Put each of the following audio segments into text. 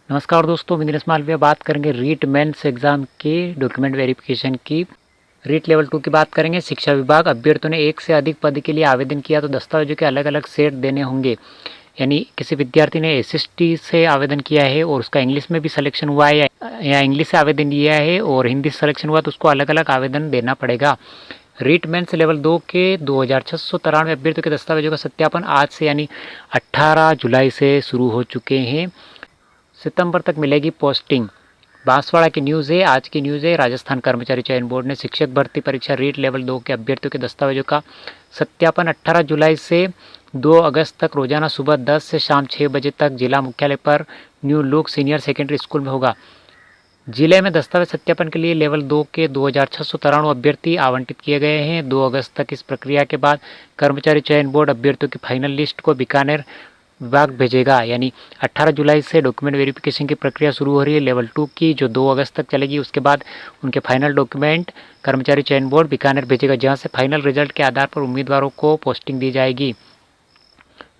नमस्कार दोस्तों, मैं दिनेश मालवीय बात करेंगे रीट मेंस एग्जाम के डॉक्यूमेंट वेरिफिकेशन की। रीट लेवल 2 की बात करेंगे। शिक्षा विभाग अभ्यर्थियों ने एक से अधिक पद के लिए आवेदन किया तो दस्तावेजों के अलग अलग सेट देने होंगे। यानी किसी विद्यार्थी ने एसएसटी से आवेदन किया है और उसका इंग्लिश में भी सिलेक्शन हुआ है या इंग्लिश से आवेदन दिया है और हिंदी से सिलेक्शन हुआ तो उसको अलग अलग आवेदन देना पड़ेगा। रीट मेंस लेवल 2 के 2693 अभ्यर्थियों के दस्तावेजों का सत्यापन आज से यानी 18 जुलाई से शुरू हो चुके हैं। सितंबर तक मिलेगी पोस्टिंग। बांसवाड़ा की न्यूज़ है, आज की न्यूज़ है। राजस्थान कर्मचारी चयन बोर्ड ने शिक्षक भर्ती परीक्षा रीट लेवल 2 के अभ्यर्थियों के दस्तावेजों का सत्यापन 18 जुलाई से 2 अगस्त तक रोजाना सुबह 10 से शाम 6 बजे तक जिला मुख्यालय पर new look senior secondary school में होगा। जिले में दस्तावेज सत्यापन के लिए लेवल 2 के 2693 अभ्यर्थी आवंटित किए गए हैं। 2 अगस्त तक इस प्रक्रिया के बाद कर्मचारी चयन बोर्ड अभ्यर्थियों की फाइनल लिस्ट को बीकानेर विभाग भेजेगा। यानी 18 जुलाई से डॉक्यूमेंट वेरिफिकेशन की प्रक्रिया शुरू हो रही है लेवल 2 की, जो 2 अगस्त तक चलेगी। उसके बाद उनके फाइनल डॉक्यूमेंट कर्मचारी चयन बोर्ड बीकानेर भेजेगा, जहां से फाइनल रिजल्ट के आधार पर उम्मीदवारों को पोस्टिंग दी जाएगी।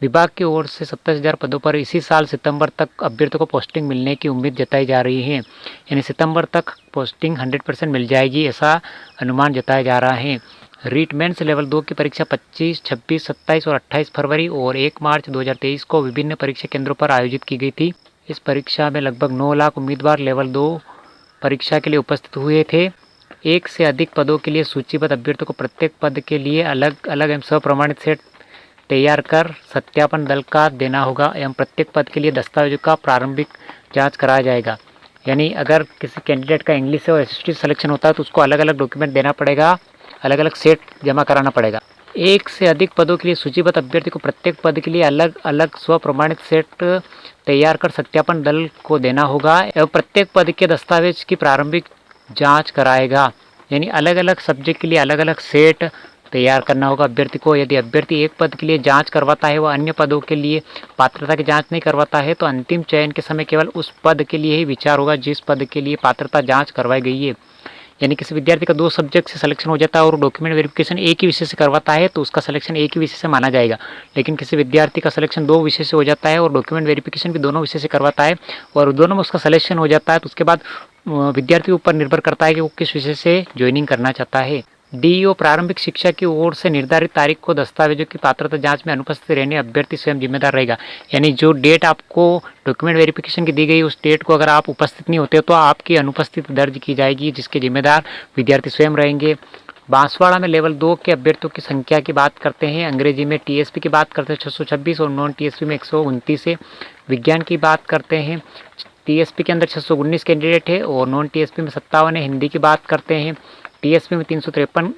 विभाग की ओर से 27,000 पदों पर इसी साल सितंबर तक अभ्यर्थियों को पोस्टिंग मिलने की उम्मीद जताई जा रही है। यानी सितंबर तक पोस्टिंग 100% मिल जाएगी, ऐसा अनुमान जताया जा रहा है। रीट मेंस लेवल 2 की परीक्षा 25, 26, 27 और 28 फरवरी और 1 मार्च 2023 को विभिन्न परीक्षा केंद्रों पर आयोजित की गई थी। इस परीक्षा में लगभग 9 लाख उम्मीदवार लेवल 2 परीक्षा के लिए उपस्थित हुए थे। एक से अधिक पदों के लिए सूचीबद्ध अभ्यर्थियों को प्रत्येक पद के लिए अलग अलग एवं स्वप्रमाणित सेट तैयार कर सत्यापन दल का देना होगा एवं प्रत्येक पद के लिए दस्तावेजों का प्रारंभिक जाँच कराया जाएगा। यानी अगर किसी कैंडिडेट का इंग्लिश और एसएसटी सिलेक्शन होता है तो उसको अलग अलग डॉक्यूमेंट देना पड़ेगा, अलग अलग सेट जमा कराना पड़ेगा। एक से अधिक पदों के लिए सूचीबद्ध अभ्यर्थी को प्रत्येक पद के लिए अलग अलग स्वप्रमाणित सेट तैयार कर सत्यापन दल को देना होगा एवं प्रत्येक पद के दस्तावेज की प्रारंभिक जांच कराएगा। यानी अलग अलग सब्जेक्ट के लिए अलग अलग सेट तैयार करना होगा अभ्यर्थी को। यदि अभ्यर्थी एक पद के लिए जांच करवाता है, वह अन्य पदों के लिए पात्रता की जांच नहीं करवाता है, तो अंतिम चयन के समय केवल उस पद के लिए ही विचार होगा जिस पद के लिए पात्रता जांच करवाई गई है। यानी किसी विद्यार्थी का 2 सब्जेक्ट से सिलेक्शन हो जाता है और डॉक्यूमेंट वेरिफिकेशन एक ही विषय से करवाता है तो उसका सिलेक्शन एक ही विषय से माना जाएगा। लेकिन किसी विद्यार्थी का सिलेक्शन 2 विषय से हो जाता है और डॉक्यूमेंट वेरिफिकेशन भी दोनों विषय से करवाता है और दोनों में उसका सिलेक्शन हो जाता है, तो उसके बाद विद्यार्थी के ऊपर निर्भर करता है कि वो किस विषय से ज्वाइनिंग करना चाहता है। डीईओ प्रारंभिक शिक्षा की ओर से निर्धारित तारीख को दस्तावेजों की पात्रता जांच में अनुपस्थित रहने अभ्यर्थी स्वयं जिम्मेदार रहेगा। यानी जो डेट आपको डॉक्यूमेंट वेरिफिकेशन की दी गई, उस डेट को अगर आप उपस्थित नहीं होते तो आपकी अनुपस्थिति दर्ज की जाएगी, जिसके जिम्मेदार विद्यार्थी स्वयं रहेंगे। बांसवाड़ा में लेवल 2 के अभ्यर्थियों की संख्या की बात करते हैं। अंग्रेजी में टीएसपी की बात करते हैं 626 और नॉन टीएसपी में 129 है। विज्ञान की बात करते हैं, टीएसपी के अंदर 619 कैंडिडेट है और नॉन टीएसपी में 57 है। हिंदी की बात करते हैं, टीएसपी में 353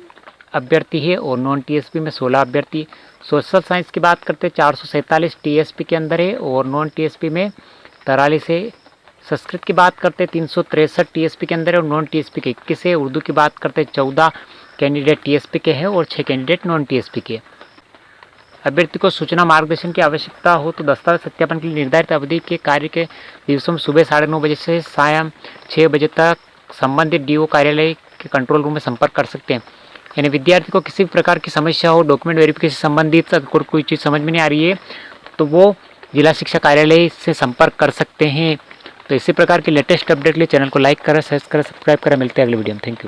अभ्यर्थी है और नॉन टीएसपी में 16 अभ्यर्थी। सोशल साइंस की बात करते हैं 447 टीएसपी के अंदर है और नॉन टीएसपी में 43 है। संस्कृत की बात करते हैं 363 टीएसपी के अंदर है और नॉन टीएसपी के 21 है। उर्दू की बात करते हैं 14 कैंडिडेट टीएसपी के हैं और 6 कैंडिडेट नॉन टीएसपी के। अभ्यर्थी को सूचना मार्गदर्शन की आवश्यकता हो तो दस्तावेज सत्यापन के लिए निर्धारित अवधि के कार्य के दिवसों में सुबह 9:30 बजे से शाम 6 बजे तक संबंधित डीओ कार्यालय के कंट्रोल रूम में संपर्क कर सकते हैं। यानी विद्यार्थी को किसी भी प्रकार की समस्या हो डॉक्यूमेंट वेरिफिकेशन संबंधित, अगर कोई चीज़ समझ में नहीं आ रही है तो वो जिला शिक्षा कार्यालय से संपर्क कर सकते हैं। तो इसी प्रकार की लेटेस्ट अपडेट के लिए चैनल को लाइक करें, शेयर करें, सब्सक्राइब करें। मिलते हैं अगले वीडियो में। Thank you.